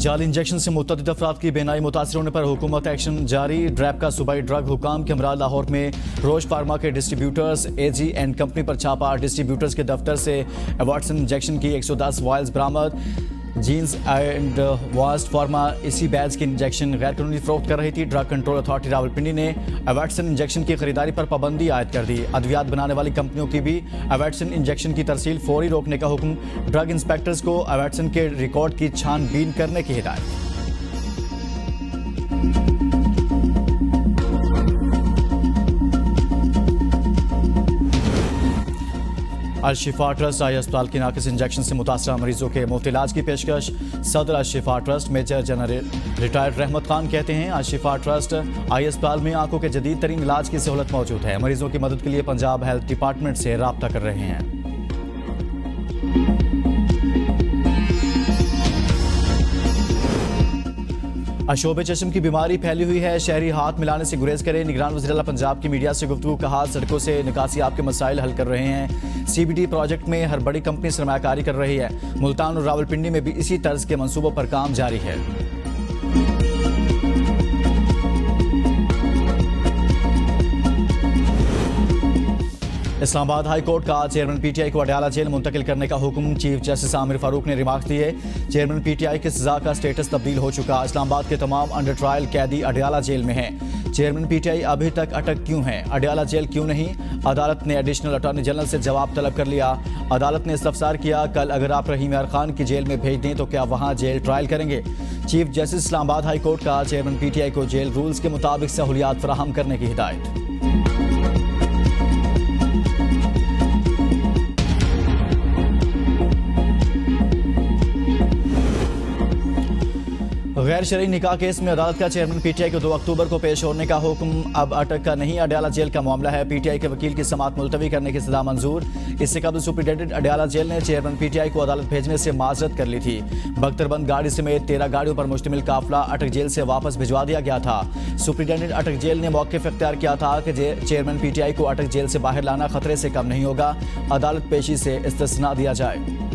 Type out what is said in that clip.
जाली इंजेक्शन से मुतअद्दिद अफराद की बेनाई मुतासर होने पर हुकूमत एक्शन जारी। ड्रैप का सूबाई ड्रग हुकाम के हमरा लाहौर में रोश फार्मा के डिस्ट्रीब्यूटर्स एजी एंड कंपनी पर छापा। डिस्ट्रीब्यूटर्स के दफ्तर से एवाट्सन इंजेक्शन की 110 वायल्स बरामद। जीन्स एंड वास्ट फार्मा इसी बैच के इंजेक्शन गैर कानूनी फरोख्त कर रही थी। ड्रग कंट्रोल अथॉरिटी रावलपिंडी ने एवाट्सन इंजेक्शन की खरीदारी पर पाबंदी आयद कर दी। अद्वियात बनाने वाली कंपनियों की भी एवाट्सन इंजेक्शन की तरसील फौरी रोकने का हुक्म। ड्रग इंस्पेक्टर्स को एवाट्सन के रिकॉर्ड की छानबीन करने की हिदायत। अल-शिफा ट्रस्ट आई अस्पताल की नाकिस इंजेक्शन से मुतासरा मरीजों के मुफ्त इलाज की पेशकश। सदर अल-शिफा ट्रस्ट मेजर जनरल रिटायर्ड रहमत खान कहते हैं, अल-शिफा ट्रस्ट आई अस्पताल में आंखों के जदीद तरीन इलाज की सहूलत मौजूद है। मरीजों की मदद के लिए पंजाब हेल्थ डिपार्टमेंट से राब्ता कर रहे हैं। अशोब चश्म की बीमारी फैली हुई है, शहरी हाथ मिलाने से गुरेज करें। निगरान वज़ीर-ए-आला पंजाब की मीडिया से गुफ्तगू। कहा, सड़कों से निकासी आपके मसाइल हल कर रहे हैं। CBD प्रोजेक्ट में हर बड़ी कंपनी सरमायाकारी कर रही है। मुल्तान और रावलपिंडी में भी इसी तर्ज के मंसूबों पर काम जारी है। इस्लामाबाद हाई कोर्ट का चेयरमैन PTI को अडयाला जेल मुंतकिल करने का हुक्म। चीफ जस्टिस आमिर फारूक ने रिमार्क दिए, चेयरमैन PTI की सजा का स्टेटस तब्दील हो चुका। इस्लामाबाद के तमाम अंडर ट्रायल कैदी अडयाला जेल में हैं। चेयरमैन PTI अभी तक अटक क्यों हैं? अडयाला जेल क्यों नहीं? अदालत ने एडिशनल अटॉर्नी जनरल से जवाब तलब कर लिया। अदालत ने इस्तफसार किया, कल अगर आप रहीम यार खान की जेल में भेज दें तो क्या वहाँ जेल ट्रायल करेंगे? Chief justice Islamabad high court का चेयरमैन PTI को जेल रूल्स के मुताबिक सहूलियात फराहम करने की हिदायत। गैर शरई निकाह केस में अदालत का चेयरमैन PTI को 2 अक्टूबर को पेश होने का हुक्म। अब अटक का नहीं, अडयाला जेल का मामला है। PTI के वकील की समाअत मुलतवी करने की सजा मंजूर। इससे कबल सुप्रिंटेंडेंट अडयाला जेल ने चेयरमैन PTI को अदालत भेजने से माजरत कर ली थी। बख्तरबंद गाड़ी समेत 13 गाड़ियों पर मुश्तमिल काफिला अटक जेल से वापस भिजवा दिया गया था। सुप्रिंटेंडेंट अटक जेल ने मौक़िफ़ इख्तियार किया था कि चेयरमैन PTI को अटक जेल से बाहर लाना खतरे से कम नहीं होगा। अदालत पेशी से इस्तिस्ना दिया जाए।